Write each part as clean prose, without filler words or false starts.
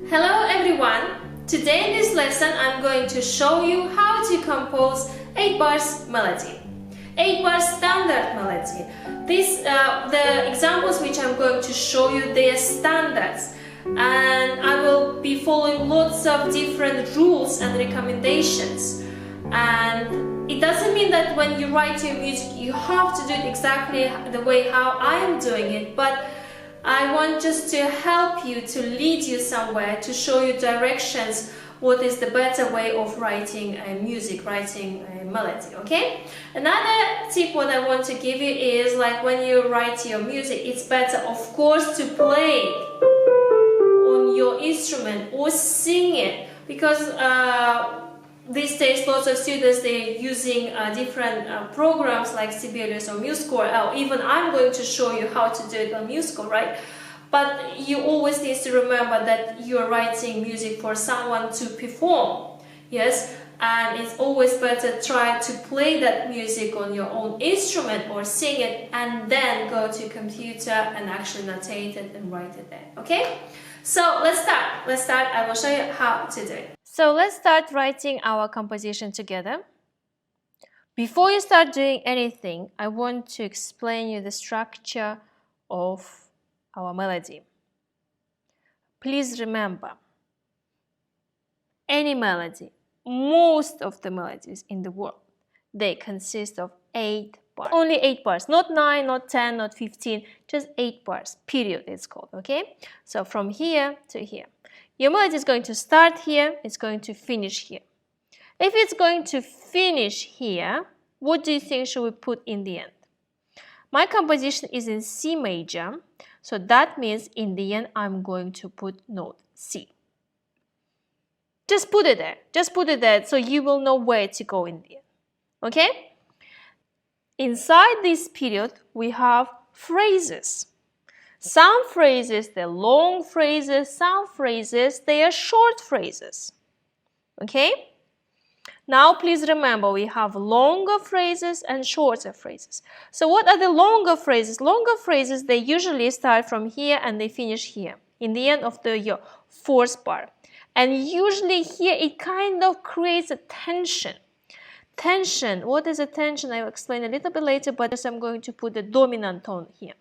Hello everyone! Today in this lesson I'm going to show you how to compose 8 bars melody. 8 bars standard melody. The examples which I'm going to show you, they are standards, and I will be following lots of different rules and recommendations. And it doesn't mean that when you write your music you have to do it exactly the way how I am doing it, but I want just to help you, to lead you somewhere, to show you directions, what is the better way of writing music, writing a melody, okay? Another tip what I want to give you is, like, when you write your music, it's better, of course, to play on your instrument or sing it, because these days lots of students, they're using different programs like Sibelius or MuseScore, or even I'm going to show you how to do it on MuseScore, right? But you always need to remember that you're writing music for someone to perform, yes? And it's always better try to play that music on your own instrument or sing it, and then go to computer and actually notate it and write it there, okay? So let's start. I will show you how to do it. So let's start writing our composition together. Before you start doing anything, I want to explain you the structure of our melody. Please remember, any melody, most of the melodies in the world, they consist of 8 bars. Only 8 bars, not 9, not 10, not 15, just 8 bars, period it's called, okay? So from here to here. Your melody is going to start here, it's going to finish here. If it's going to finish here, what do you think should we put in the end? My composition is in C major, so that means in the end I'm going to put note C. Just put it there, so you will know where to go in the end, okay? Inside this period, we have phrases. Some phrases, they're long phrases, some phrases, they are short phrases, okay? Now, please remember, we have longer phrases and shorter phrases. So what are the longer phrases? Longer phrases, they usually start from here and they finish here, in the end of your fourth bar. And usually here, it kind of creates a tension. Tension, what is a tension? I will explain a little bit later, but I'm going to put the dominant tone here.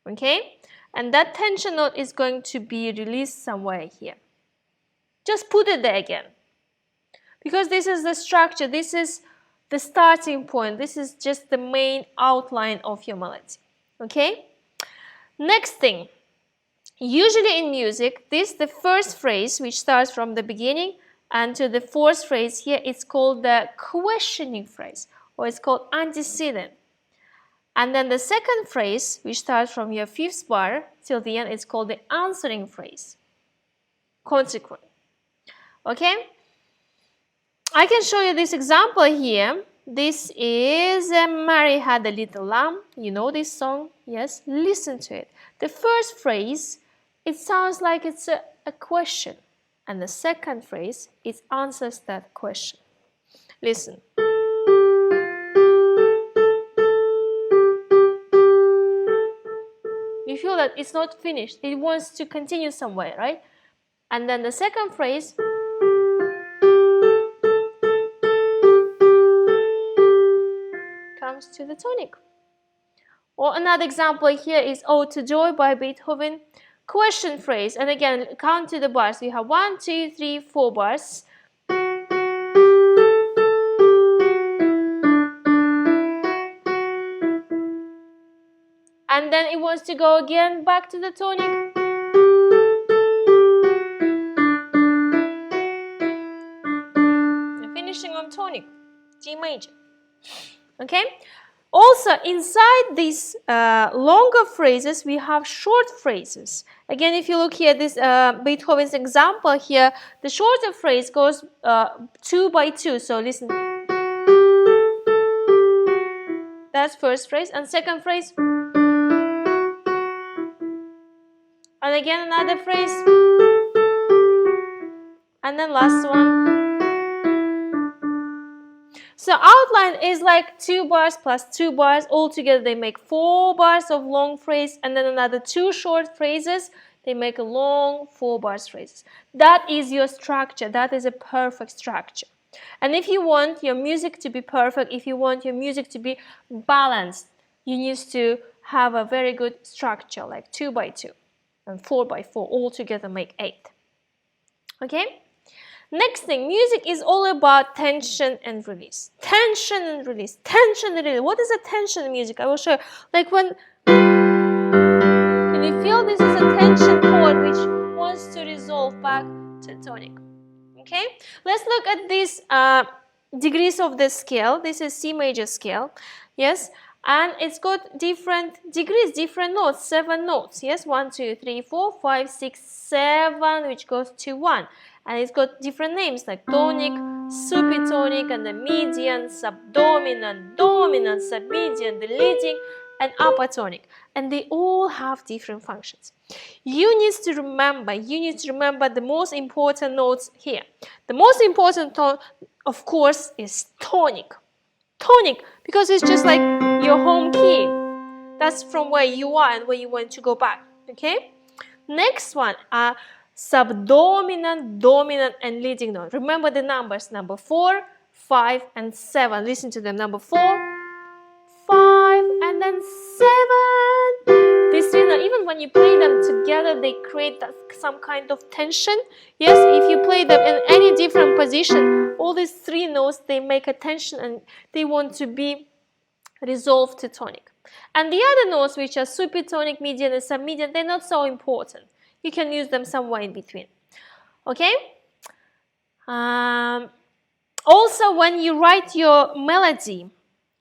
Okay, and that tension note is going to be released somewhere here. Just put it there again, because this is the structure, this is the starting point, this is just the main outline of your melody. Okay, next thing, usually in music, this the first phrase which starts from the beginning and to the fourth phrase here, it's called the questioning phrase, or it's called antecedent. And then the second phrase, which starts from your fifth bar till the end, is called the answering phrase, consequent. Okay? I can show you this example here. This is Mary Had a Little Lamb. You know this song? Yes? Listen to it. The first phrase, it sounds like it's a question. And the second phrase, it answers that question. Listen. You feel that it's not finished, it wants to continue somewhere, right? And then the second phrase comes to the tonic. Or another example here is Ode to Joy by Beethoven, question phrase, and again count to the bars. We have 1, 2, 3, 4 bars. And then it wants to go again back to the tonic. And finishing on tonic, G major. Okay? Also, inside these longer phrases, we have short phrases. Again, if you look here, this Beethoven's example here, the shorter phrase goes 2 by 2. So listen. That's first phrase. And second phrase. And again another phrase, and then last one. So outline is like 2 bars plus 2 bars. Altogether they make 4 bars of long phrase, and then another 2 short phrases. they make a long 4-bar phrases. That is your structure. That is a perfect structure. And if you want your music to be perfect, if you want your music to be balanced, you need to have a very good structure, like 2 by 2 and 4 by 4 all together make 8. Okay? Next thing, music is all about tension and release. Tension and release. Tension and release. What is a tension in music? I will show you. Like when, can you feel this is a tension chord which wants to resolve back to tonic? Okay? Let's look at these degrees of the scale. This is C major scale. Yes? And it's got different degrees, different notes, 7 notes. Yes? 1, 2, 3, 4, 5, 6, 7, which goes to 1. And it's got different names like tonic, supitonic, and the median, subdominant, dominant, submedian, the leading, and upper tonic. And they all have different functions. You need to remember the most important notes here. The most important tone, of course, is tonic. Tonic, because it's just like your home key. That's from where you are and where you want to go back. Okay? Next one are subdominant, dominant, and leading note. Remember the numbers, number 4, 5, and 7. Listen to them. Number 4, 5, and then 7. These three notes, even when you play them together, they create some kind of tension. Yes, if you play them in any different position, all these 3 notes, they make a tension and they want to be resolved to tonic. And the other notes, which are supitonic, median, and submedian, they're not so important. You can use them somewhere in between. Okay? Also, when you write your melody,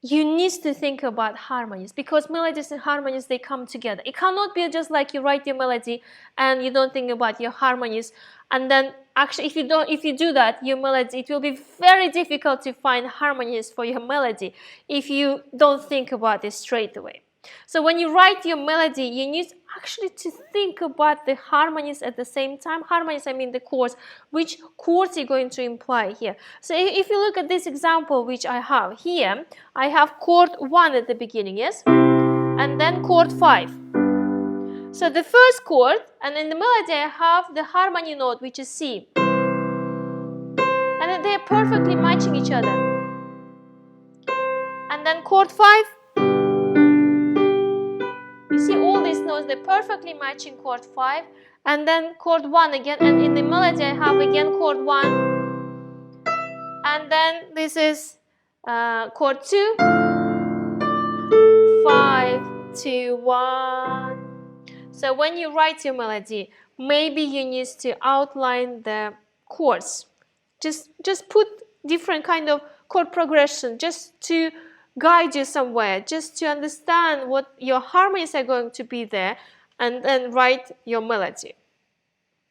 you need to think about harmonies, because melodies and harmonies, they come together. It cannot be just like you write your melody and you don't think about your harmonies, and then actually if you do that, your melody, it will be very difficult to find harmonies for your melody if you don't think about it straight away. So when you write your melody, you need actually to think about the harmonies at the same time. Harmonies, I mean the chords. Which chords you're going to imply here. So if you look at this example which I have here, I have chord 1 at the beginning, yes? And then chord 5. So the first chord, and in the melody I have the harmony note, which is C. And then they are perfectly matching each other. And then chord 5. You see all these notes, they're perfectly matching chord 5, and then chord 1 again, and in the melody I have again chord 1, and then this is chord 2, 5, 2, 1. So when you write your melody, maybe you need to outline the chords. Just put different kind of chord progression just to guide you somewhere, just to understand what your harmonies are going to be there, and then write your melody.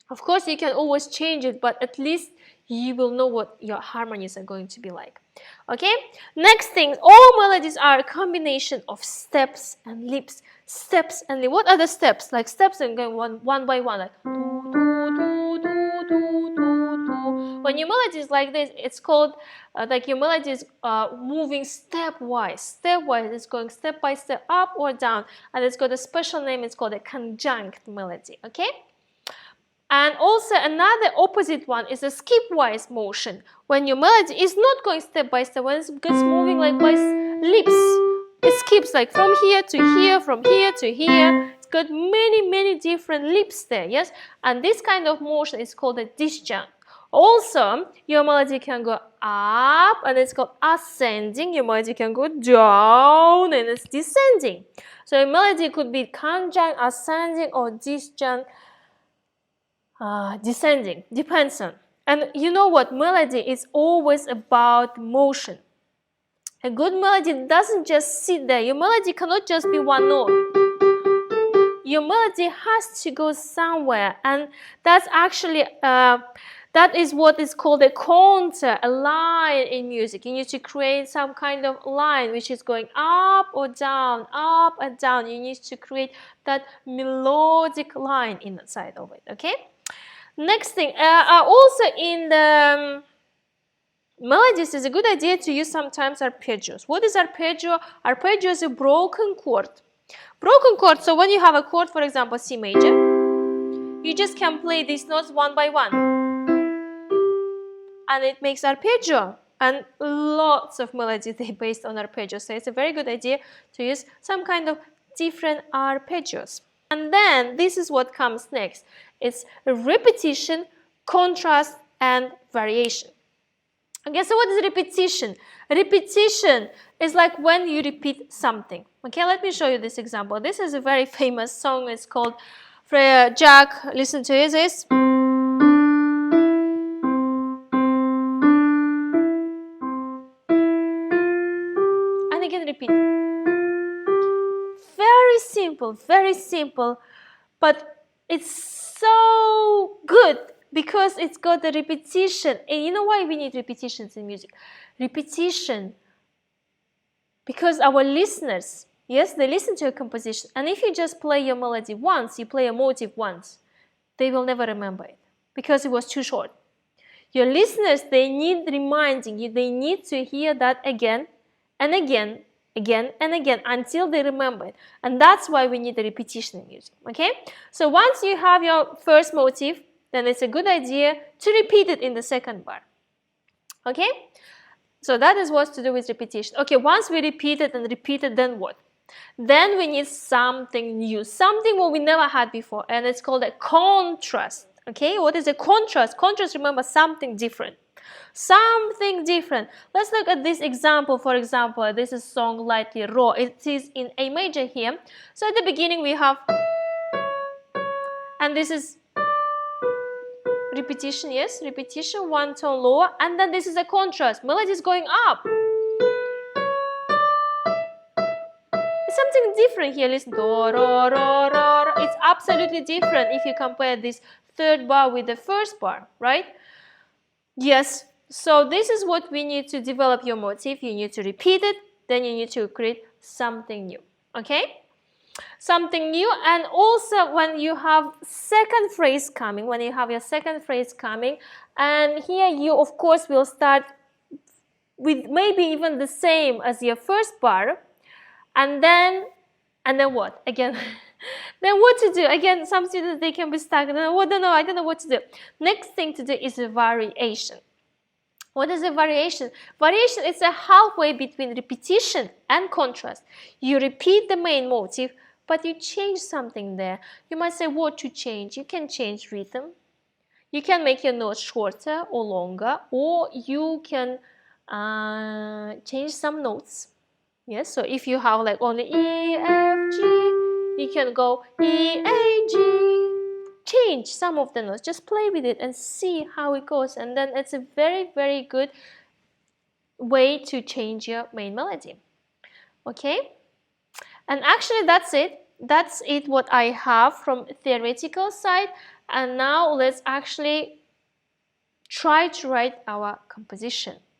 Of course, you can always change it, but at least you will know what your harmonies are going to be like. Okay? Next thing, all melodies are a combination of steps and leaps. Steps and leaps. What are the steps? Like steps and going one by one, like do, do, do, do, do, do. When your melody is like this, it's called like your melody is moving stepwise. Stepwise, it's going step by step, up or down, and it's got a special name. It's called a conjunct melody. Okay. And also another opposite one is a skipwise motion. When your melody is not going step by step, when it's moving like by leaps, it skips like from here to here, from here to here. It's got many different leaps there, yes? And this kind of motion is called a disjunct. Also, your melody can go up and it's called ascending. Your melody can go down and it's descending. So a melody could be conjunct, ascending, or disjunct, descending. Depends on. And you know what? Melody is always about motion. A good melody doesn't just sit there. Your melody cannot just be one note. Your melody has to go somewhere, and that's actually that is what is called a contour, a line in music. You need to create some kind of line which is going up or down, up and down. You need to create that melodic line inside of it. Okay. Next thing, also in the melodies, is a good idea to use sometimes arpeggios. What is arpeggio? Arpeggio is a broken chord. Broken chord, so when you have a chord, for example, C major, you just can play these notes one by one. And it makes arpeggio. And lots of melodies they based on arpeggio. So it's a very good idea to use some kind of different arpeggios. And then this is what comes next. It's repetition, contrast, and variation. Okay, so what is repetition? Repetition is like when you repeat something. Okay, let me show you this example. This is a very famous song. It's called Freya Jack. Listen to this. And again, repeat. Very simple, but it's so good because it's got the repetition. And you know why we need repetitions in music? Repetition, because our listeners, yes, they listen to a composition, and if you just play your melody once, you play a motive once, they will never remember it because it was too short. Your listeners, they need reminding you, they need to hear that again and again and again until they remember it. And that's why we need the repetition in music. Okay, so once you have your first motive, then it's a good idea to repeat it in the second bar. Okay, so that is what's to do with repetition. Okay, once we repeat it, then what? Then we need something new, something what we never had before, and it's called a contrast. Okay, what is a contrast? Contrast, remember, something different. Something different. Let's look at this example. For example, this is song Lightly Raw. It is in A major here. So at the beginning we have, and this is repetition, yes, repetition, one tone lower, and then this is a contrast. Melody is going up. It's something different here. Listen, do, ro, ro, ro. It's absolutely different if you compare this third bar with the first bar, right? Yes. So this is what we need to develop your motif. You need to repeat it, then you need to create something new. Okay? Something new. And also when you have second phrase coming, when you have your second phrase coming, and here you of course will start with maybe even the same as your first bar, and then what? Again, then what to do? Again, some students, they can be stuck. I don't know what to do. Next thing to do is a variation. What is a variation? Variation is a halfway between repetition and contrast. You repeat the main motive, but you change something there. You might say what to change. You can change rhythm. You can make your notes shorter or longer, or you can change some notes. Yes, so if you have like only E, F, G, you can go E, A, G. Change some of the notes, just play with it and see how it goes, and then it's a very, very good way to change your main melody. Okay, and actually that's it what I have from theoretical side. And now let's actually try to write our composition.